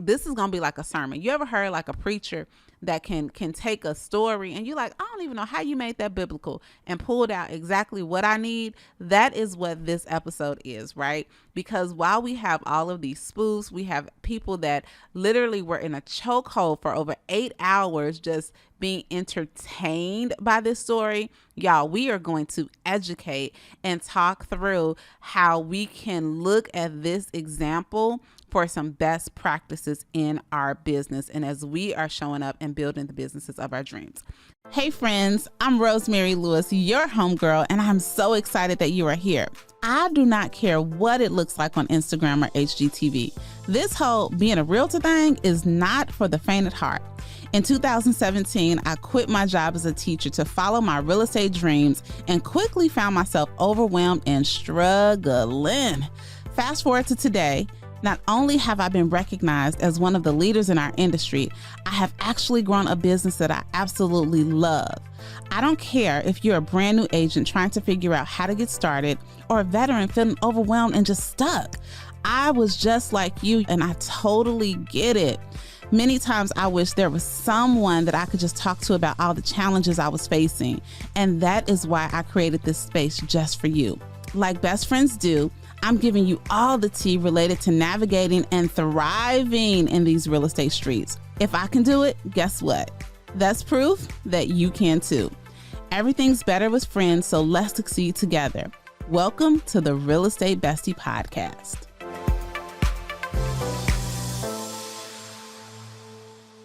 this is going to be like a sermon. You ever heard like a preacher that can take a story and you're like, I don't even know how you made that biblical, and pulled out exactly what I need? That is what this episode is, right? Because while we have all of these spoofs, we have people that literally were in a chokehold for over 8 hours just being entertained by this story. Y'all, we are going to educate and talk through how we can look at this example for some best practices in our business and as we are showing up and building the businesses of our dreams. Hey friends, I'm Rosemary Lewis, your homegirl, and I'm so excited that you are here. I do not care what it looks like on Instagram or HGTV. This whole being a realtor thing is not for the faint at heart. In 2017, I quit my job as a teacher to follow my real estate dreams and quickly found myself overwhelmed and struggling. Fast forward to today. Not only have I been recognized as one of the leaders in our industry, I have actually grown a business that I absolutely love. I don't care if you're a brand new agent trying to figure out how to get started or a veteran feeling overwhelmed and just stuck. I was just like you, and I totally get it. Many times I wish there was someone that I could just talk to about all the challenges I was facing. And that is why I created this space just for you. Like best friends do, I'm giving you all the tea related to navigating and thriving in these real estate streets. If I can do it, guess what? That's proof that you can too. Everything's better with friends, so let's succeed together. Welcome to the Real Estate Bestie podcast.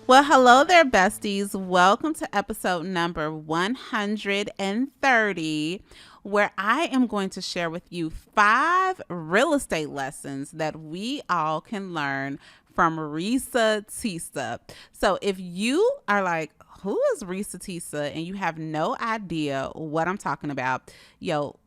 Well, hello there, besties. Welcome to episode number 130, where I am going to share with you 5 real estate lessons that we all can learn from Ressa Tessa. So if you are like, who is Ressa Tessa, and you have no idea what I'm talking about,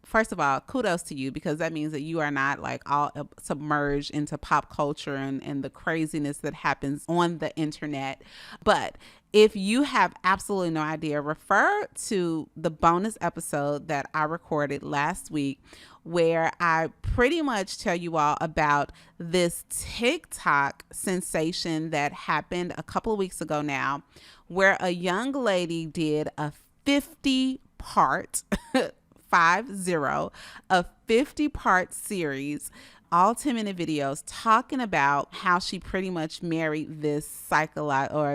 first of all, kudos to you, because that means that you are not like all submerged into pop culture and the craziness that happens on the internet. But if you have absolutely no idea, refer to the bonus episode that I recorded last week, where I pretty much tell you all about this TikTok sensation that happened a couple of weeks ago now, where a young lady did a 50-part, 50, a 50-part series, all 10-minute videos talking about how she pretty much married this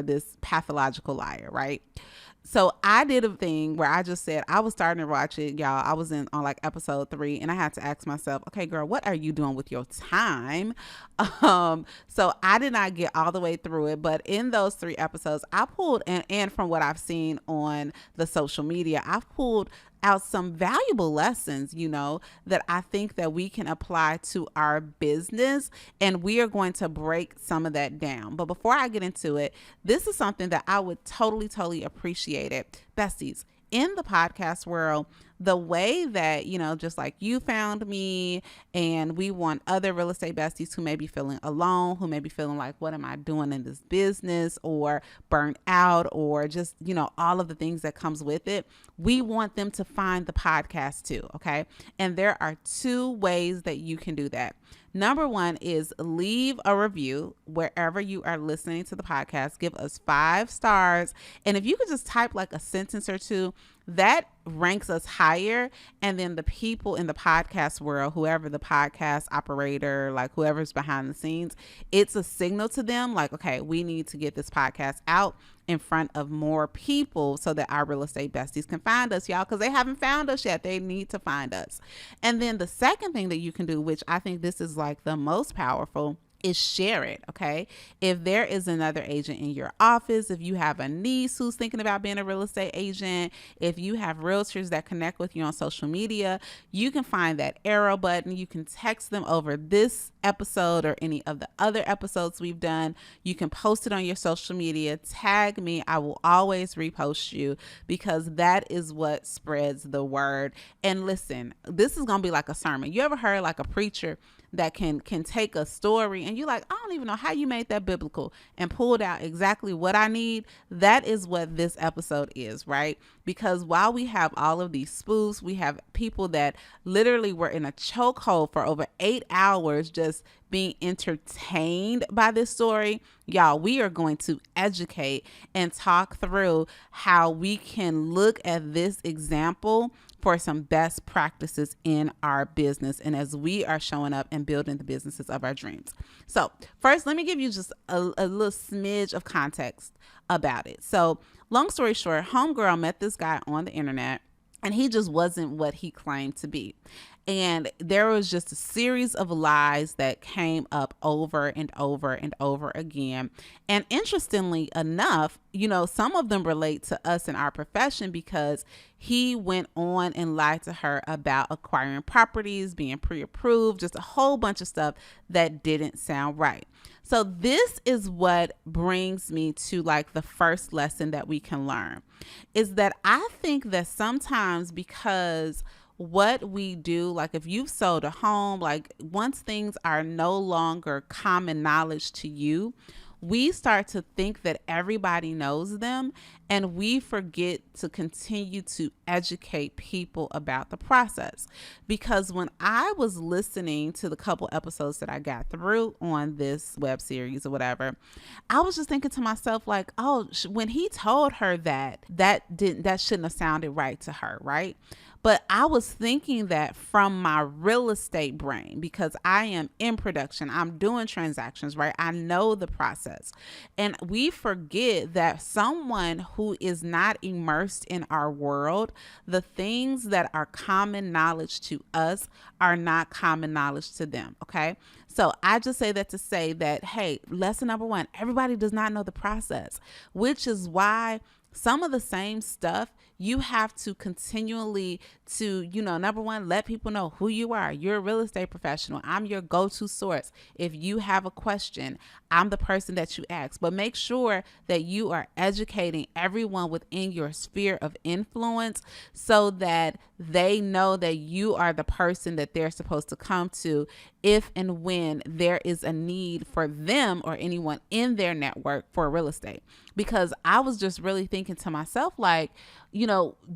this pathological liar, right? So I did a thing where I just said I was starting to watch it, y'all. I was on like episode 3, and I had to ask myself, okay, girl, what are you doing with your time? So I did not get all the way through it, but in those 3 episodes, I pulled, and from what I've seen on the social media, I've pulled out some valuable lessons, that I think that we can apply to our business, and we are going to break some of that down. But before I get into it, this is something that I would totally appreciate it. Besties, in the podcast world, the way that, just like you found me, and we want other real estate besties who may be feeling alone, who may be feeling like, what am I doing in this business, or burnt out, or just, all of the things that comes with it. We want them to find the podcast too. Okay. And there are 2 ways that you can do that. Number 1 is leave a review wherever you are listening to the podcast. Give us 5 stars. And if you could just type like a sentence or 2, that ranks us higher. And then the people in the podcast world, whoever the podcast operator, like whoever's behind the scenes, it's a signal to them like, okay, we need to get this podcast out in front of more people so that our real estate besties can find us, y'all, because they haven't found us yet. They need to find us. And then the second thing that you can do, which I think this is like the most powerful, is share it. Okay. If there is another agent in your office, if you have a niece who's thinking about being a real estate agent, if you have realtors that connect with you on social media, you can find that arrow button. You can text them over this episode or any of the other episodes we've done. You can post it on your social media, tag me. I will always repost you, because that is what spreads the word. And listen, this is going to be like a sermon. You ever heard like a preacher that can take a story and you're like, I don't even know how you made that biblical, and pulled out exactly what I need? That is what this episode is, right? Because while we have all of these spoofs, we have people that literally were in a chokehold for over 8 hours just being entertained by this story, y'all, we are going to educate and talk through how we can look at this example for some best practices in our business and as we are showing up and building the businesses of our dreams. So first, let me give you just a little smidge of context about it. So long story short, homegirl met this guy on the internet and he just wasn't what he claimed to be. And there was just a series of lies that came up over and over and over again. And interestingly enough, some of them relate to us in our profession because he went on and lied to her about acquiring properties, being pre-approved, just a whole bunch of stuff that didn't sound right. So this is what brings me to like the first lesson that we can learn is that I think that sometimes because what we do, like if you've sold a home, like once things are no longer common knowledge to you, we start to think that everybody knows them and we forget to continue to educate people about the process. Because when I was listening to the couple episodes that I got through on this web series or whatever, I was just thinking to myself like, oh, when he told her that shouldn't have sounded right to her, right? But I was thinking that from my real estate brain because I am in production. I'm doing transactions, right? I know the process. And we forget that someone who is not immersed in our world, the things that are common knowledge to us are not common knowledge to them, okay? So I just say that to say that, hey, lesson number one, everybody does not know the process, which is why some of the same stuff you have to continually to, number one, let people know who you are. You're a real estate professional. I'm your go-to source. If you have a question, I'm the person that you ask. But make sure that you are educating everyone within your sphere of influence so that they know that you are the person that they're supposed to come to if and when there is a need for them or anyone in their network for real estate. Because I was just really thinking to myself, like,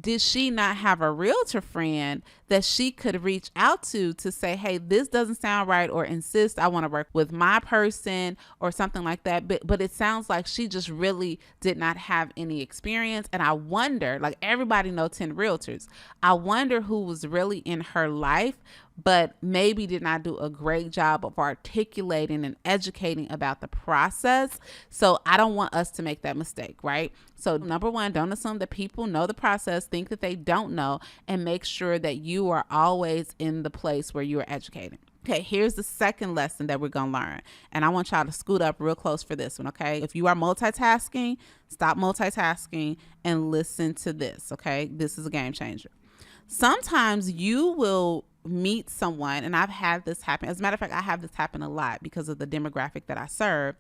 did she not have a realtor friend that she could reach out to say, hey, this doesn't sound right, or insist I want to work with my person or something like that. But it sounds like she just really did not have any experience. And I wonder, like everybody knows 10 realtors. I wonder who was really in her life, but maybe did not do a great job of articulating and educating about the process. So I don't want us to make that mistake, right? So number one, don't assume that people know the process, think that they don't know, and make sure that you are always in the place where you are educating. Okay, here's the second lesson that we're going to learn. And I want y'all to scoot up real close for this one, okay? If you are multitasking, stop multitasking and listen to this, okay? This is a game changer. Sometimes you will meet someone, and I've had this happen. As a matter of fact, I have this happen a lot because of the demographic that I serve,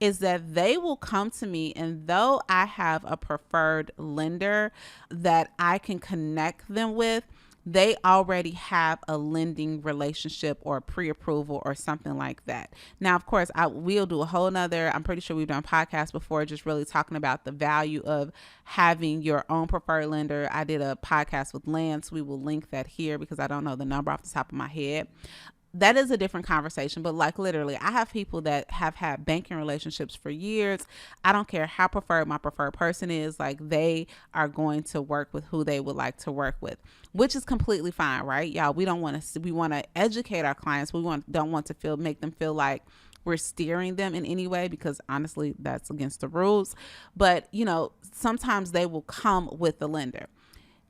is that they will come to me, and though I have a preferred lender that I can connect them with, they already have a lending relationship or pre-approval or something like that. Now, of course, we'll do a whole nother, I'm pretty sure we've done podcasts before, just really talking about the value of having your own preferred lender. I did a podcast with Lance. We will link that here because I don't know the number off the top of my head. That is a different conversation, but like literally, I have people that have had banking relationships for years. I don't care how preferred my preferred person is, like they are going to work with who they would like to work with, which is completely fine, right? Y'all, we want to educate our clients. Don't want to make them feel like we're steering them in any way, because honestly, that's against the rules. But, sometimes they will come with the lender.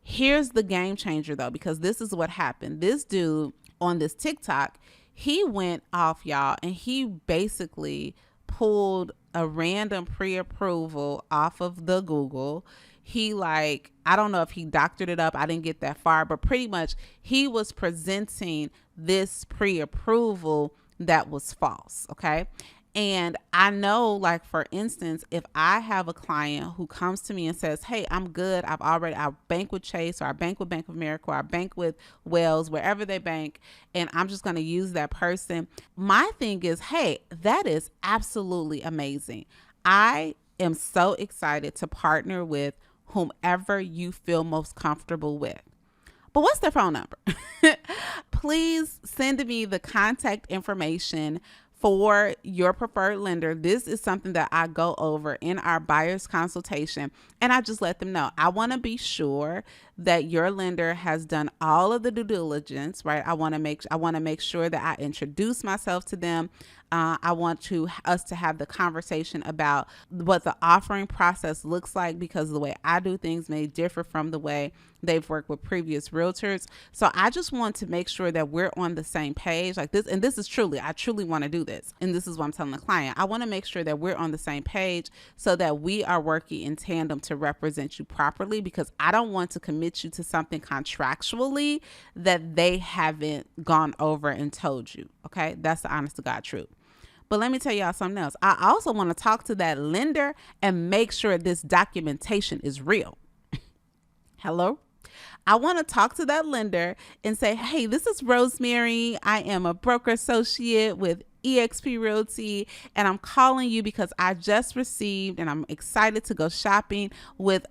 Here's the game changer though, because this is what happened. This dude on this TikTok, he went off, y'all, and he basically pulled a random pre-approval off of the Google. He I don't know if he doctored it up. I didn't get that far, but pretty much he was presenting this pre-approval that was false. Okay. And I know, like, for instance, if I have a client who comes to me and says, hey, I'm good. I bank with Chase, or I bank with Bank of America, or I bank with Wells, wherever they bank, and I'm just going to use that person. My thing is, hey, that is absolutely amazing. I am so excited to partner with whomever you feel most comfortable with. But what's their phone number? Please send me the contact information for your preferred lender, this is something that I go over in our buyer's consultation. And I just let them know, I want to be sure that your lender has done all of the due diligence, right? I want to make sure that I introduce myself to them. I want us to have the conversation about what the offering process looks like, because the way I do things may differ from the way they've worked with previous realtors. So I just want to make sure that we're on the same page like this. And this is I truly want to do this. And this is what I'm telling the client. I want to make sure that we're on the same page so that we are working in tandem to represent you properly, because I don't want to commit you to something contractually that they haven't gone over and told you. Okay. That's the honest to God truth. But let me tell y'all something else. I also want to talk to that lender and make sure this documentation is real. Hello? I want to talk to that lender and say, hey, this is Rosemary. I am a broker associate with eXp Realty, and I'm calling you because I just received and I'm excited to go shopping with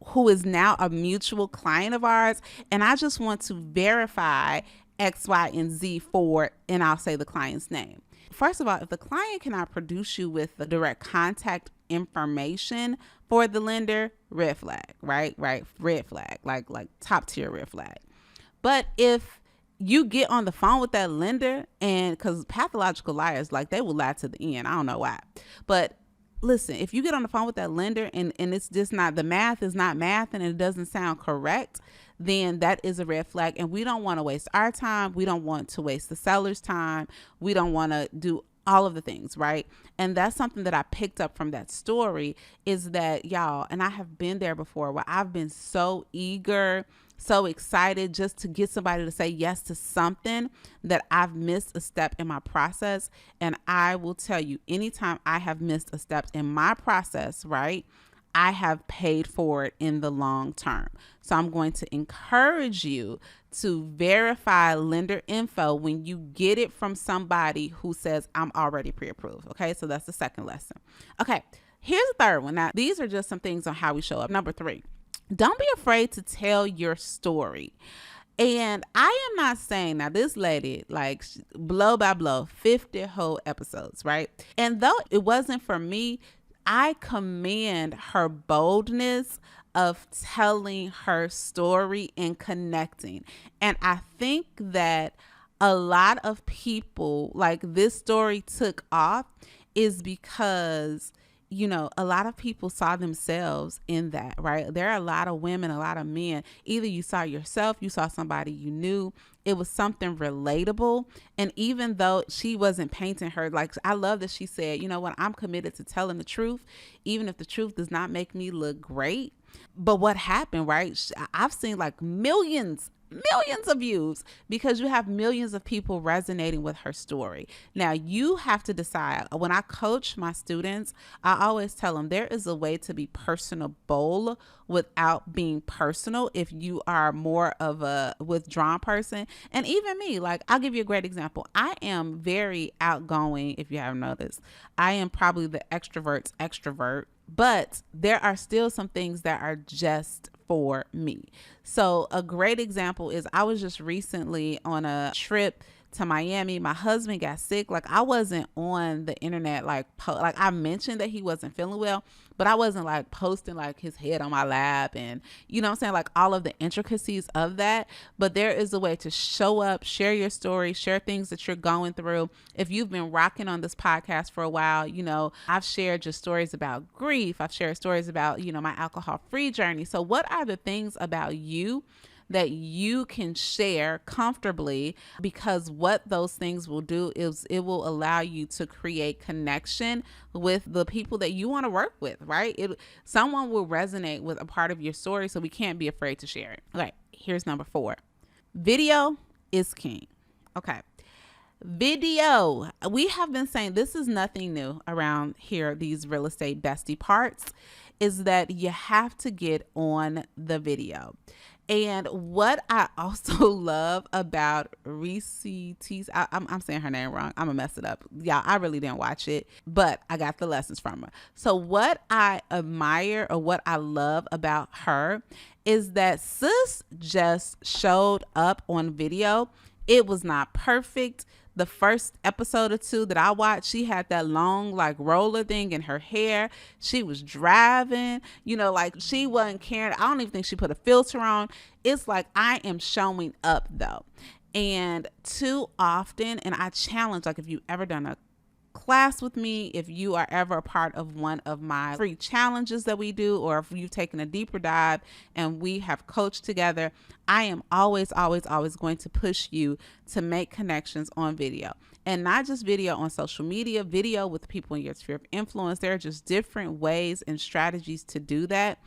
who is now a mutual client of ours. And I just want to verify X, Y, and Z for, and I'll say the client's name. First of all, if the client cannot produce you with the direct contact information for the lender, red flag, right? Red flag, like top tier red flag. But if you get on the phone with that lender, and because pathological liars, like, they will lie to the end. I don't know why. But listen, if you get on the phone with that lender and it's just not, the math is not math and it doesn't sound correct, then that is a red flag. And we don't want to waste our time. We don't want to waste the seller's time. We don't want to do all of the things, right? And that's something that I picked up from that story, is that, y'all, and I have been there before, where I've been so eager, so excited just to get somebody to say yes to something that I've missed a step in my process. And I will tell you, anytime I have missed a step in my process, right, I have paid for it in the long term. So I'm going to encourage you to verify lender info when you get it from somebody who says, I'm already pre-approved. Okay, so that's the second lesson. Okay, here's the third one. Now, these are just some things on how we show up. Number 3, don't be afraid to tell your story. And I am not saying, now this lady, like, blow by blow, 50 whole episodes, right? And though it wasn't for me, I commend her boldness of telling her story and connecting. And I think that a lot of people, like, this story took off is because, you know, a lot of people saw themselves in that, right? There are a lot of women, a lot of men. Either you saw yourself, you saw somebody you knew. It was something relatable. And even though she wasn't painting her, like, I love that she said, you know what, I'm committed to telling the truth, even if the truth does not make me look great. But what happened, right? I've seen like millions of views because you have millions of people resonating with her story. Now you have to decide. When I coach my students, I always tell them there is a way to be personable without being personal if you are more of a withdrawn person. And even me, like, I'll give you a great example. I am very outgoing. If you haven't noticed, I am probably the extrovert's extrovert, but there are still some things that are just for me. So a great example is I was just recently on a trip to Miami. My husband got sick. Like, I wasn't on the internet, like I mentioned that he wasn't feeling well, but I wasn't like posting like his head on my lap and, you know what I'm saying, like all of the intricacies of that. But there is a way to show up, share your story, share things that you're going through. If you've been rocking on this podcast for a while, you know, I've shared just stories about grief. I've shared stories about, you know, my alcohol-free journey. So what are the things about you that you can share comfortably? Because what those things will do is it will allow you to create connection with the people that you want to work with, right? Someone will resonate with a part of your story, so we can't be afraid to share it. Okay, here's number 4. Video is king. Okay. Video. We have been saying this is nothing new around here, these real estate bestie parts, is that you have to get on the video. And what I also love about Ressa, I'm saying her name wrong. I'm gonna mess it up. Yeah, I really didn't watch it, but I got the lessons from her. So what I admire or what I love about her is that sis just showed up on video. It was not perfect. the first episode or two that I watched, she had that long like roller thing in her hair. She was driving, like she wasn't caring. I don't even think she put a filter on. It's like, I am showing up though. And too often, and I challenge, like if you've ever done a class with me, if you are ever a part of one of my free challenges that we do, or if you've taken a deeper dive and we have coached together, I am always going to push you to make connections on video, and not just video on social media, video with people in your sphere of influence. There are just different ways and strategies to do that.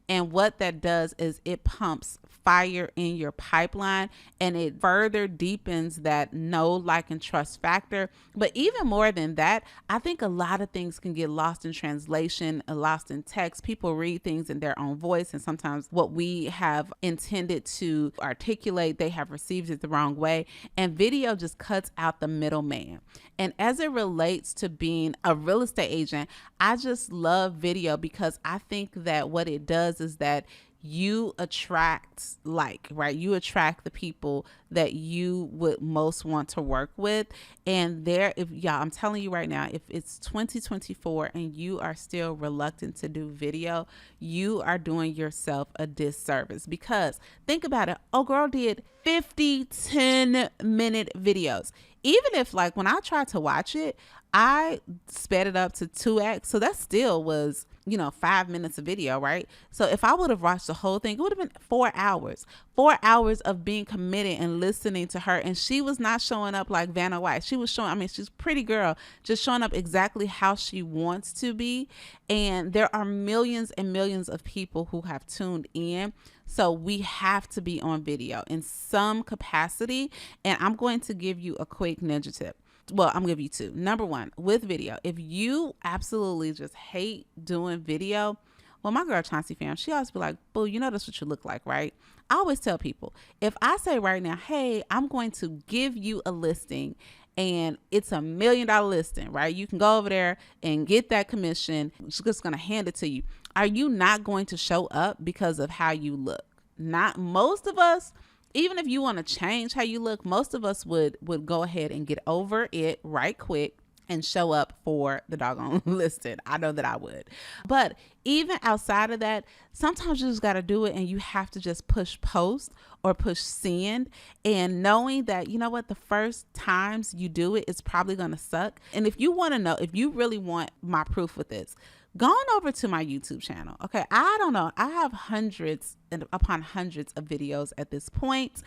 And what that does is it pumps fire in your pipeline, and it further deepens that know, like, and trust factor. But even more than that, I think a lot of things can get lost in translation, lost in text. People read things in their own voice, and sometimes what we have intended to articulate, they have received it the wrong way. And video just cuts out the middleman. And as it relates to being a real estate agent, I just love video because I think that what it does is that you attract, right? You attract the people that you would most want to work with. And I'm telling you right now, if it's 2024 and you are still reluctant to do video, you are doing yourself a disservice, because think about it. Oh, girl did 50 10-minute videos. Even if, like, when I tried to watch it, I sped it up to 2x. So that still was, 5 minutes of video, right? So if I would have watched the whole thing, it would have been 4 hours. 4 hours of being committed and listening to her. And she was not showing up like Vanna White. She was showing, she's a pretty girl, just showing up exactly how she wants to be. And there are millions and millions of people who have tuned in. So we have to be on video in some capacity. And I'm going to give you a quick ninja tip. Well, I'm gonna give you two. Number one, with video, if you absolutely just hate doing video, well, my girl Chauncey fam, she always be like, boo, that's what you look like, right? I always tell people, if I say right now, hey, I'm going to give you a listing and it's $1 million listing, right? You can go over there and get that commission. She's just going to hand it to you. Are you not going to show up because of how you look? Not most of us. Even if you want to change how you look, most of us would go ahead and get over it right quick and show up for the doggone listing. I know that I would. But even outside of that, sometimes you just got to do it, and you have to just push post or push send, and knowing that, the first times you do it, it's probably going to suck. And if you want to know, if you really want my proof with this, go on over to my YouTube channel. Okay. I don't know. I have hundreds and upon hundreds of videos at this point,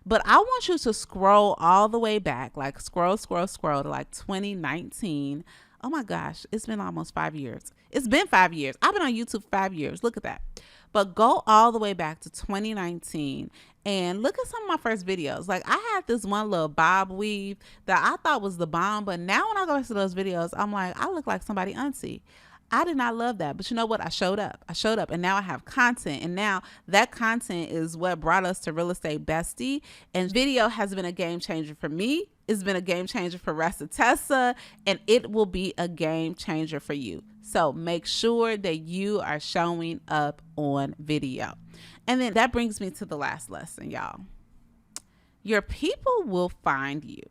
but I want you to scroll all the way back, like scroll to like 2019. Oh my gosh. It's been almost 5 years. It's been 5 years. I've been on YouTube for 5 years. Look at that. But go all the way back to 2019 and look at some of my first videos. Like, I had this one little bob weave that I thought was the bomb, but now when I go back to those videos, I'm like, I look like somebody auntie. I did not love that. But you know what? I showed up and now I have content. And now that content is what brought us to Real Estate Bestie. And video has been a game changer for me. It's been a game changer for Ressa, Tessa, and it will be a game changer for you. So make sure that you are showing up on video. And then that brings me to the last lesson, y'all. Your people will find you.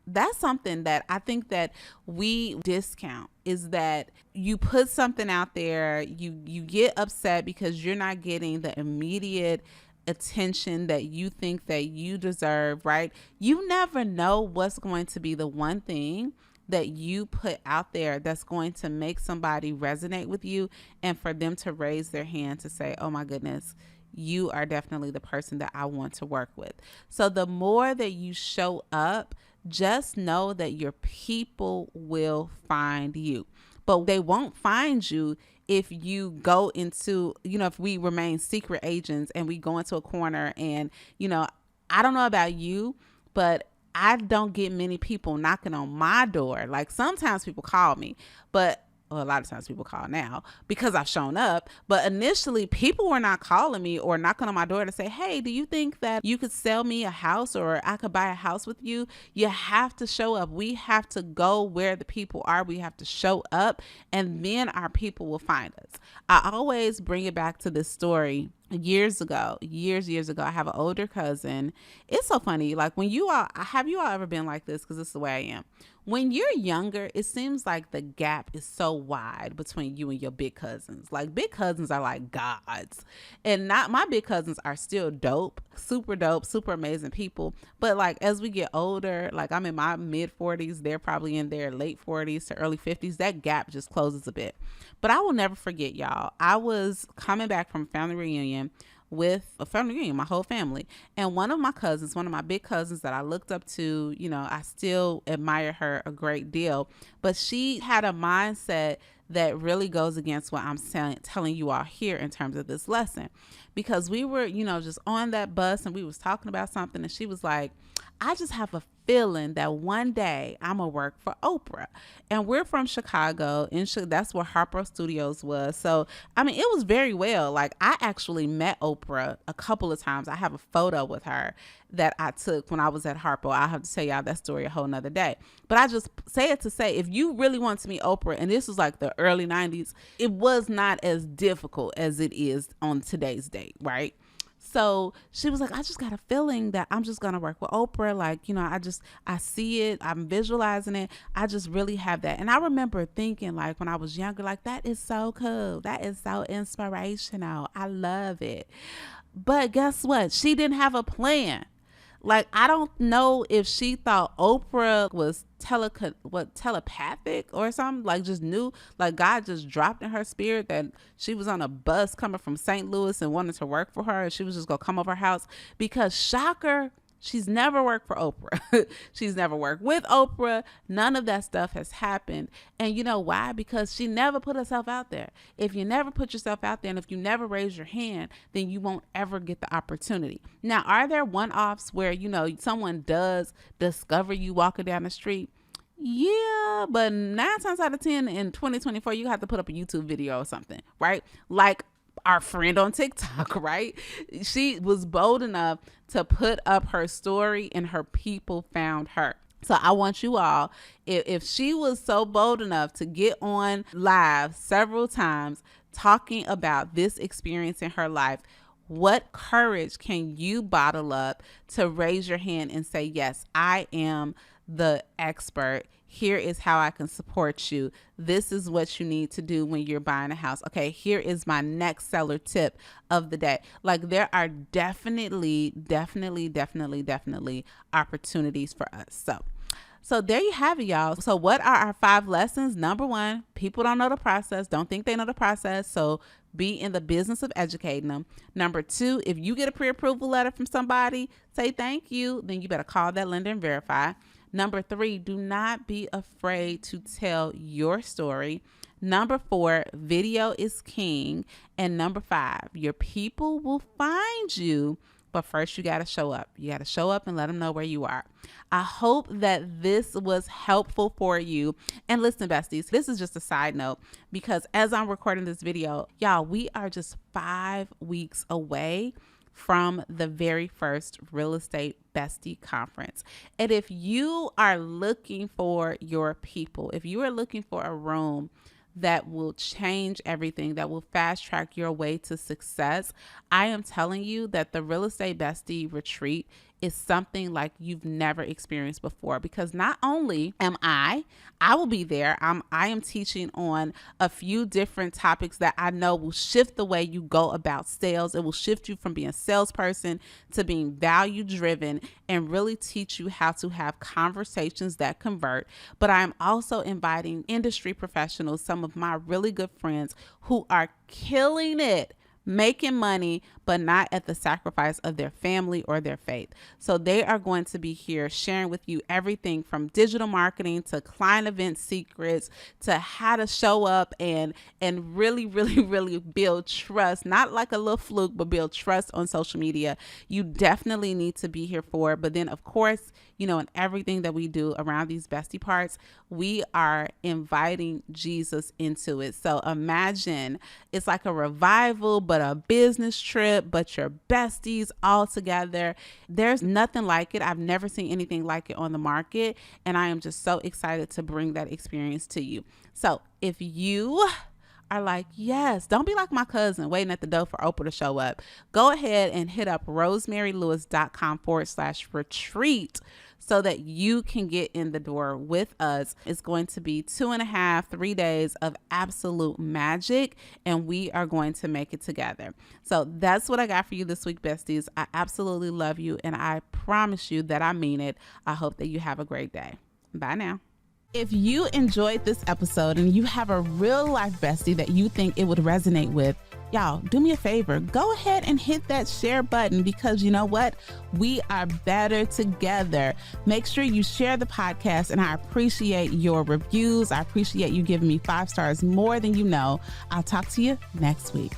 That's something that I think that we discount, is that you put something out there, you get upset because you're not getting the immediate attention that you think that you deserve, right? You never know what's going to be the one thing that you put out there that's going to make somebody resonate with you, and for them to raise their hand to say, oh my goodness, you are definitely the person that I want to work with. So the more that you show up, just know that your people will find you. But they won't find you if you go into, if we remain secret agents and we go into a corner and, I don't know about you, but I don't get many people knocking on my door. Like, sometimes people call me, but well, a lot of times people call now because I've shown up. But initially, people were not calling me or knocking on my door to say, hey, do you think that you could sell me a house or I could buy a house with you? You have to show up. We have to go where the people are. We have to show up, and then our people will find us. I always bring it back to this story. Years ago, I have an older cousin. It's so funny. Like when have you all ever been like this? Because it's the way I am. When you're younger, it seems like the gap is so wide between you and your big cousins. Like big cousins are like gods, and not my big cousins are still dope, super amazing people. But like as we get older, like I'm in my mid 40s, they're probably in their late 40s to early 50s. That gap just closes a bit. But I will never forget, y'all. I was coming back from family reunion with a family reunion, my whole family. And one of my cousins, one of my big cousins that I looked up to, I still admire her a great deal, but she had a mindset that really goes against what I'm telling you all here in terms of this lesson. Because we were, just on that bus and we was talking about something, and she was like, I just have a feeling that one day I'm gonna work for Oprah. And we're from Chicago, and that's where Harpo Studios was. So it was very well. Like I actually met Oprah a couple of times. I have a photo with her that I took when I was at Harpo. I'll have to tell y'all that story a whole nother day. But I just say it to say, if you really want to meet Oprah, and this was like the early 90s, it was not as difficult as it is on today's date, right? So she was like, I just got a feeling that I'm just going to work with Oprah. Like, I see it. I'm visualizing it. I just really have that. And I remember thinking, like, when I was younger, like, that is so cool. That is so inspirational. I love it. But guess what? She didn't have a plan. Like, I don't know if she thought Oprah was telepathic or something, like just knew, like God just dropped in her spirit that she was on a bus coming from St. Louis and wanted to work for her, and she was just gonna come over her house. Because shocker, she's never worked for Oprah. She's never worked with Oprah. None of that stuff has happened. And you know why? Because she never put herself out there. If you never put yourself out there, and if you never raise your hand, then you won't ever get the opportunity. Now, are there one-offs where, someone does discover you walking down the street? Yeah, but 9 times out of 10 in 2024, you have to put up a YouTube video or something, right? Like our friend on TikTok, right? She was bold enough to put up her story, and her people found her. So I want you all, if she was so bold enough to get on live several times talking about this experience in her life, what courage can you bottle up to raise your hand and say, yes, I am the expert. Here is how I can support you. This is what you need to do when you're buying a house. Okay, here is my next seller tip of the day. Like there are definitely opportunities for us. So there you have it, y'all. So what are our 5 lessons? Number 1, people don't know the process. Don't think they know the process. So be in the business of educating them. Number 2, if you get a pre-approval letter from somebody, say thank you. Then you better call that lender and verify. Number 3, do not be afraid to tell your story. Number 4, video is king. And number 5, your people will find you. But first, you got to show up. You got to show up and let them know where you are. I hope that this was helpful for you. And listen, besties, this is just a side note, because as I'm recording this video, y'all, we are just 5 weeks away from the very first Real Estate Bestie Conference. And if you are looking for your people, if you are looking for a room that will change everything, that will fast track your way to success, I am telling you that the Real Estate Bestie Retreat is something like you've never experienced before. Because not only am I will be there. I am teaching on a few different topics that I know will shift the way you go about sales. It will shift you from being a salesperson to being value driven, and really teach you how to have conversations that convert. But I'm also inviting industry professionals, some of my really good friends who are killing it, making money, but not at the sacrifice of their family or their faith. So they are going to be here sharing with you everything from digital marketing to client event secrets to how to show up and really build trust, not like a little fluke, but build trust on social media. You definitely need to be here for it. But then of course in everything that we do around these bestie parts, we are inviting Jesus into it. So imagine it's like a revival, but a business trip, but your besties all together. There's nothing like it. I've never seen anything like it on the market. And I am just so excited to bring that experience to you. So if you are like, yes, don't be like my cousin waiting at the door for Oprah to show up. Go ahead and hit up rosemarylewis.com/retreat so that you can get in the door with us. It's going to be 2.5, 3 days of absolute magic, and we are going to make it together. So that's what I got for you this week, besties. I absolutely love you, and I promise you that I mean it. I hope that you have a great day. Bye now. If you enjoyed this episode and you have a real life bestie that you think it would resonate with, y'all, do me a favor. Go ahead and hit that share button, because you know what? We are better together. Make sure you share the podcast, and I appreciate your reviews. I appreciate you giving me 5 stars more than you know. I'll talk to you next week.